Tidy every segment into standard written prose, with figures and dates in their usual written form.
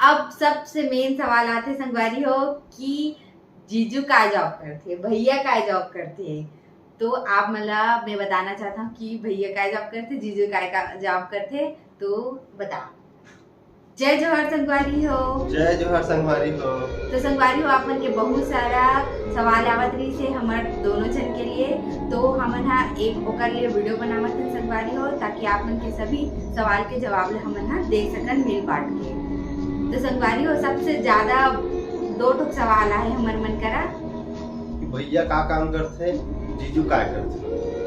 अब सबसे मेन सवाल आते संगवारी हो कि जीजू का जॉब करते, भैया का जॉब करते। तो आप मतलब मैं बताना चाहता हूँ कि भैया का जॉब करते, जीजू का जॉब करते। तो बताओ। जय जोहर संगवारी हो। जय जोहर संगवारी हो। तो संगवारी हो आपन के बहुत सारा सवाल आवत रही से हमार दोनों जन के लिए। तो हमन हा एक ओकर लिए वीडियो बनावत हन संगवारी हो, ताकि आपन के सभी सवाल के जवाब ले हमन हा दे सकन मिल बांट के। तो संगवारी हो सबसे ज्यादा दो ठोक सवाल आए हमर मन करा कि भैया का काम करते, जीजू का करते।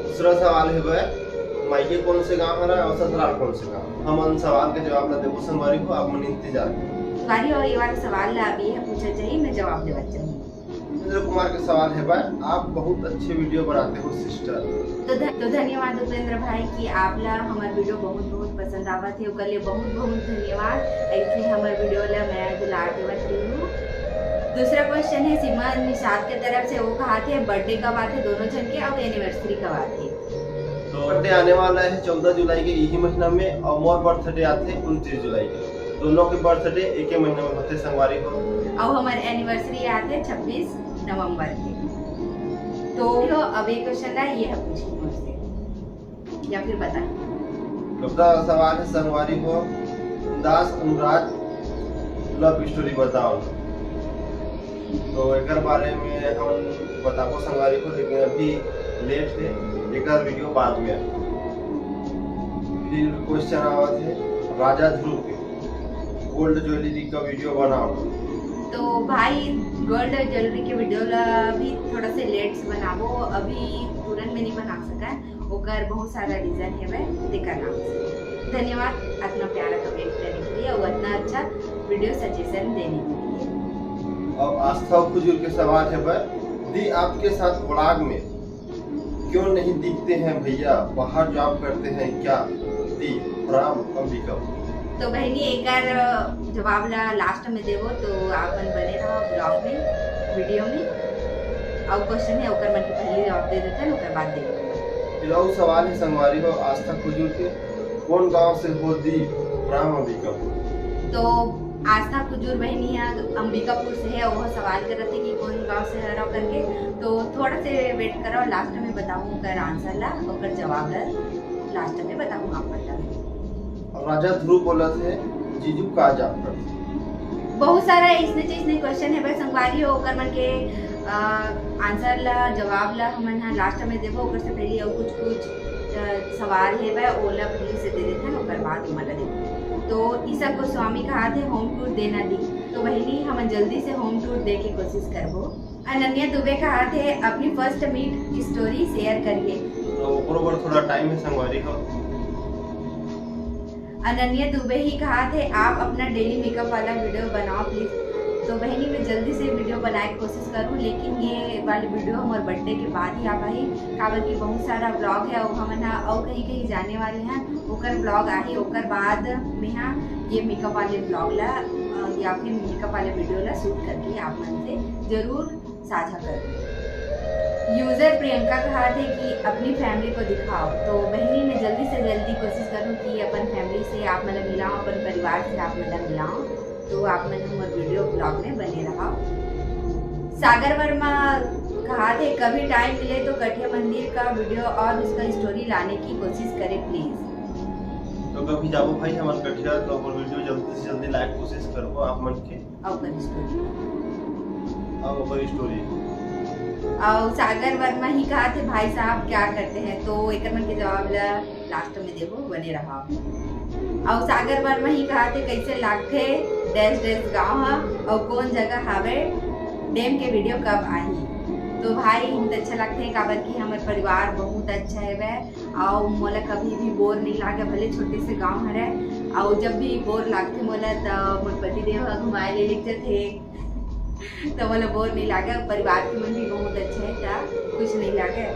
दूसरा सवाल है मायके कौन से गांव हरा और ससुराल कौन से गांव। हम उन सवाल के जवाब ना देबो संगवारी हो, आप मन इंतजार करो। संगवारी हो ये वाला सवाल ला अभी है पूछा चाहिए, मैं जवाब देवत चाहूँ। इंद्र कुमार के सवाल है आप बहुत अच्छे वीडियो बनाते हो सिस्टर। तो धन्यवाद उपेंद्र भाई कि आपला हमार वीडियो बहुत बहुत पसंद आवत है, ओकर लिए बहुत बहुत धन्यवाद। ऐसे हमार वीडियो ला मैं दुलार देवत रही हूँ। दूसरा क्वेश्चन है सीमा निषाद के तरफ से, वो कहा थे बर्थडे कब आते दोनों जन के और एनिवर्सरी कब आते। तो बर्थडे आने वाला है 14 जुलाई के यही महीना में, और मोर बर्थडे आते 29 जुलाई के। दोनों के बर्थडे एक ही महीने में होते संगवारी हो। और हमारे एनिवर्सरी आते 26 नवंबर के। तो अब एक क्वेश्चन है ये है पूछिए मुझसे या फिर बताएं। दूसरा सवाल है संगवारी हो दास अनुराग लव स्टोरी बताओ। तो एक बारे में हम बताओ संगवारी को, लेकिन अभी लेट है, एक वीडियो बाद में। फिर क्वेश्चन आवा थे राजा ध्रुव के गोल्ड ज्वेलरी का वीडियो बनाओ। तो भाई गोल्ड ज्वेलरी के वीडियो ला भी थोड़ा से लेट से बनाबो, अभी तुरंत में नहीं बना सका, ओकर बहुत सारा रीजन है वह देखा नाम से। धन्यवाद अपना प्यारा कमेंट करने के लिए और इतना अच्छा वीडियो सजेशन देने के लिए। अब आस्था खुजूर के सवाल है दी आपके साथ व्लॉग में क्यों नहीं दिखते हैं भैया, बाहर जॉब करते हैं क्या। दी राम अंबिका। तो बहनी एक जवाब ला लास्ट में देवो, तो आपन बने रहो ब्लॉग में वीडियो में। और क्वेश्चन है ओकर मन के पहले जवाब दे देते हैं, ओकर बाद देवो। फिर और सवाल है संगवारी हो आस्था खुजूर के कौन गांव से हो दी राम अंबिका। तो आस्था खुजूर बहनी अंबिकापुर से है, वो सवाल कर रहे थे कि कौन गांव से है करके। तो थोड़ा से वेट करो, लास्ट में बताऊँ ओकर आंसर ला, ओकर जवाब ला लास्ट में बताऊँ आप बता। राजा ध्रुव बोला थे जीजू का जॉब करते। बहुत सारा इसने क्वेश्चन है भाई संगवारी हो, ओकर मन के आंसर ला जवाब ला हमन हा लास्ट में देबो। ओकर से पहले और कुछ सवाल है भाई ओला पहले से दे देते हैं, ओकर बाद मला देबो। तो ईसा को स्वामी कहा थे होम टूर देना दी, तो बहनी हम जल्दी से होम टूर दे के कोशिश करबो। अनन्या दुबे कहा थे अपनी फर्स्ट मीट स्टोरी शेयर करिए। तो ऊपर थोड़ा टाइम है संगवारी हो। अनन्या दुबे ही कहा थे आप अपना डेली मेकअप वाला वीडियो बनाओ प्लीज। तो बहनी मैं जल्दी से वीडियो बनाए की कोशिश करूँ, लेकिन ये वाली वीडियो हमारे बर्थडे के बाद ही आ पाई, काबर की बहुत सारा ब्लॉग है और हम और कहीं कहीं जाने वाले हैं, ओकर ब्लॉग आई ओकर बाद में हाँ ये मेकअप वाले ब्लॉग ला या फिर मेकअप वाले वीडियो ला शूट करके आप मन से जरूर साझा करूँ। यूजर प्रियंका कहा थे कि अपनी फैमिली को दिखाओ। तो बहनी मैं जल्दी से जल्दी कोशिश करूँ कि अपन फैमिली से आप मतलब मिलाओ, अपन परिवार से आप मतलब मिलाओ, तो आप मतलब हमारे वीडियो ब्लॉग में बने रहो। सागर वर्मा कहा थे कभी टाइम मिले तो कठिया मंदिर का वीडियो और उसका स्टोरी लाने की कोशिश करें प्लीज। तो कभी जाबो भाई हमारे कठिया, तो और वीडियो जल्दी से जल्दी लाइक कोशिश करबो आप मन के और स्टोरी। और सागर वर्मा ही कहा थे भाई साहब क्या करते हैं, तो एक मन के जवाब लास्ट में देवो बने रहा। और सागर वर्मा ही कहा थे कैसे लागथे डैश डैश गाँव है और कौन जगह हावे डैम के वीडियो कब आई। तो भाई बहुत अच्छा लगते हैं, काबर की हमारे परिवार बहुत अच्छा है वह, और मोला कभी भी बोर नहीं लागे, भले छोटे से गाँव हरे, और जब भी बोर लागते मोला तो मोर पति देव घुमाए ले लेके थे, तो मोला बोर नहीं लागे। परिवार के मन भी बहुत अच्छे है, क्या कुछ नहीं लागे।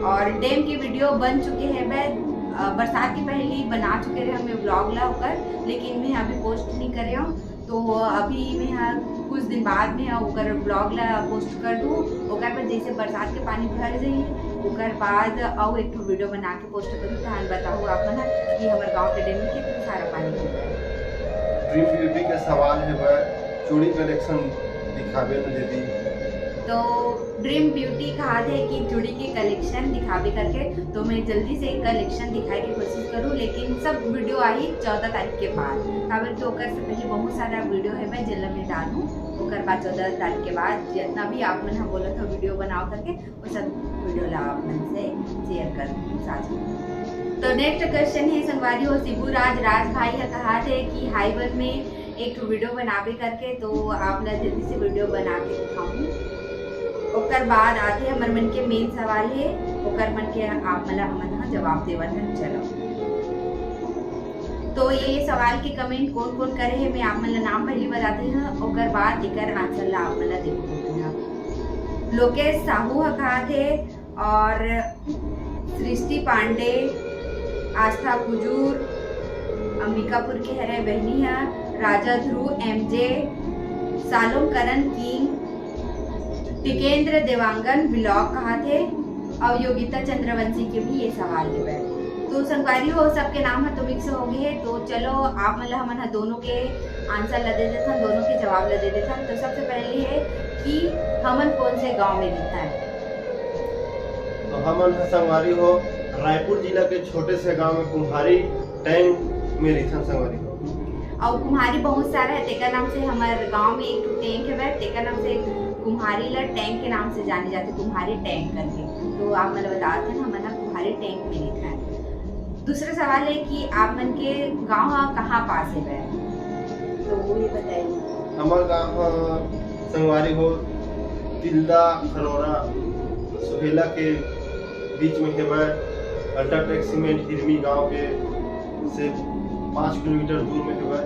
और डैम के वीडियो बन चुके हैं वह बरसात की पहले ही बना चुके रहे हमें ब्लॉग ला होकर, लेकिन मैं अभी पोस्ट नहीं कर रही हूँ। तो अभी मैं कुछ दिन बाद में ओकर ब्लॉग ला पोस्ट कर दूँ, ओकर पर जैसे बरसात के पानी भर जाइए ओकर बाद और एक वीडियो बना के पोस्ट करूँ, तो बताऊँ आप कि हमारे गाँव के डैम में कितना सारा पानी हो गया। ड्रीम ब्यूटी के सवाल है वह चूड़ी कलेक्शन दिखावे न दीदी। तो ड्रीम ब्यूटी कहा थे कि चूड़ी की कलेक्शन दिखावे करके, तो मैं जल्दी से कलेक्शन दिखाए की कोशिश करूँ, लेकिन सब वीडियो आई 14 तारीख के बाद, काबर के ओकर से पहले बहुत सारा वीडियो है मैं जिला में डालूँ, ओकर बाद 14 तारीख के बाद जितना भी आप मन बोला था वीडियो बनाओ करके वो सब वीडियो ला आप मन से शेयर कर साझा। तो नेक्स्ट क्वेश्चन है संगवारी हो शिबू राज भाई है कहा थे कि हाईवन में एक वीडियो बनावे करके, तो आप ला जल्दी से वीडियो बना के दिखाऊँ। ओकर बाद आते हमर मन के मेन सवाल है, ओकर मन के आप मला हमन जवाब देवन है। चलो तो ये सवाल के कमेंट कौन कौन करे है मैं आप मन नाम पहले बताते हैं, ओकर बाद एकर आंसर ला आप मला देखो। लोकेश साहू कहा थे और सृष्टि पांडे, आस्था कुजूर, अंबिकापुर के हरे बहनी है, राजा ध्रुव एमजे, सालोम करण किंग, टिकेंद्र देवांगन ब्लॉग कहा थे और योगिता चंद्रवंशी के भी ये सवाल है। तो संगवारी हो सबके नाम है तो मिक्स हो गए। तो चलो आप मतलब हमन दोनों के आंसर ला दे देता, दोनों के जवाब ला दे देता। तो सबसे पहले है कि हमन कौन से गांव में रहता है। तो हमन संगवारी हो रायपुर जिला के छोटे से गांव में कुम्हारी टैंक में रहता संगवारी हो। और कुम्हारी बहुत सारा है, तेका नाम से हमारे गांव में एक टैंक है, तेका नाम से कुम्हारी ला टैंक के नाम से जाने जाते, कुम्हारी टैंक करके। तो आप मतलब बताते हैं हमारा कुम्हारी टैंक में लिखा है। दूसरा सवाल है कि आप मन के गांव कहाँ पास है, तो वो ये बताइए। हमारे गांव संगवारी हो तिल्दा खरोरा सुहेला के बीच में है, अल्ट्राटेक सीमेंट हिरमी गांव के से 5 किलोमीटर दूर में है।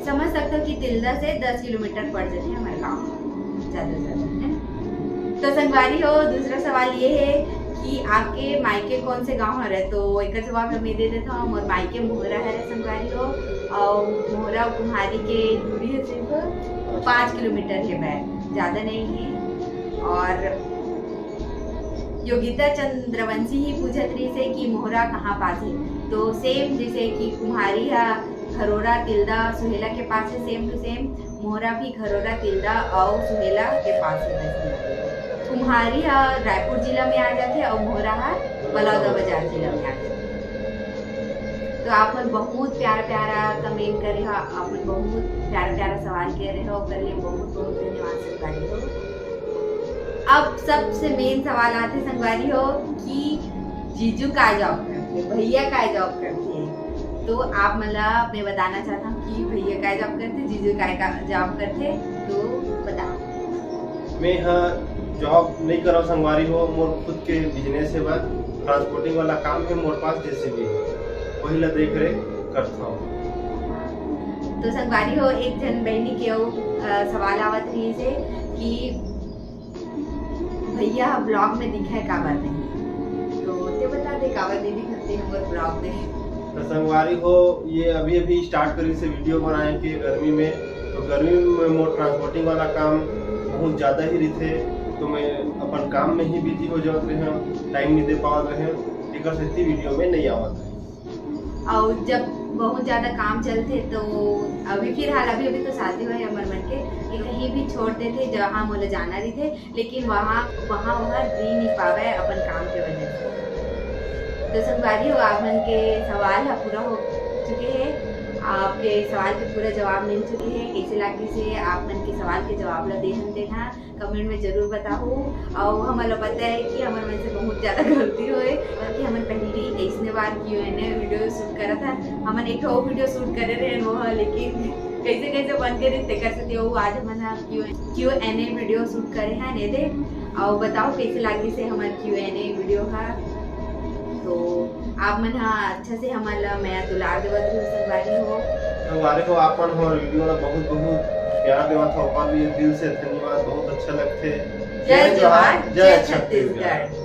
समझ सकते हो कि तिल्दा से 10 किलोमीटर पड़ जाते हैं हमारे गाँव, ज़्यादा से ज़्यादा है। तो संगवारी हो दूसरा सवाल ये है कि आपके मायके कौन से गांव है, तो एक जवाब मैं दे देता हूँ। और मायके मोहरा है संगवारी हो, और मोहरा और कुम्हारी के दूरी है सिर्फ 5 किलोमीटर है, ज़्यादा नहीं है। और योगिता चंद्रवंशी ही पूछत रही से कि मोहरा कहाँ पास है, तो सेम जैसे कि कुम्हारी है खरोरा तिल्दा सुहेला के पास है, सेम टू सेम मोहरा भी खरोरा तिल्दा और सुहेला के पास है। कुम्हारी रायपुर जिला में आ जाते और मोहरा बलौदाबाजार जिला में आ जाते। तो आप मन बहुत प्यारा कमेंट करे हो, आप मन बहुत प्यारा सवाल कह रहे हो, कर लिए बहुत धन्यवाद संगवारी हो। अब सबसे मेन सवाल आते संगवारी हो कि जीजू का जॉब करते, भैया का जॉब करते हैं। तो आप मतलब मैं बताना चाहता हूँ कि भैया का जॉब करते, जीजू का जॉब करते, तो बताओ। मैं जॉब नहीं कर रहा संगवारी हो, मोर खुद के बिजनेस है, बस ट्रांसपोर्टिंग वाला काम है, मोर पास जैसे भी वही ला देख रेख करता हूँ। तो संगवारी हो एक जन बहनी के सवाल आवत रही से कि भैया ब्लॉग में दिखा है काबर नहीं, तो ते बता दे काबर नहीं दिखते हमारे ब्लॉग में। तो संगवारी हो ये अभी स्टार्ट करी से वीडियो बनाए के गर्मी में, तो गर्मी में मोर ट्रांसपोर्टिंग वाला काम बहुत ज़्यादा ही रहते, तो मैं अपन काम में ही बिजी हो जाते रहे, टाइम नहीं दे पावत रहे, एक से वीडियो में नहीं आवत रहे। और जब बहुत ज़्यादा काम चलते तो अभी फिलहाल अभी तो शादी हुई हमारे मन के कि कहीं भी छोड़ते थे जहाँ मोला जाना रही थे, लेकिन वहाँ दी नहीं पावे अपन काम के वजह से। तो संगवारी हो आप मन के सवाल पूरा हो चुके हैं, आपके सवाल के पूरा जवाब मिल चुके हैं। कैसे लागे से आप मन के सवाल के जवाब ला देना कमेंट में जरूर बताओ। और हमारा पता है कि हमारे मन से बहुत ज़्यादा गलती हुए, बल्कि हमने पहले ऐसने बार Q&A वीडियो शूट करा था, हमने एक और वीडियो शूट करे रहे वो, लेकिन कैसे बन के रिश्ते कर सकते हो। आज हमने Q&A वीडियो शूट करे हैं ने दे, और बताओ कैसे लागे से हमारे Q&A वीडियो का। तो आप मन अच्छा से हमारा मैं दुलार देवत संगवारी हो संगवारी हो आप मन हमारे वीडियो ला बहुत प्यार देवत हो, और भी दिल से धन्यवाद, बहुत अच्छा लगते। जय जवान जय छत्तीसगढ़।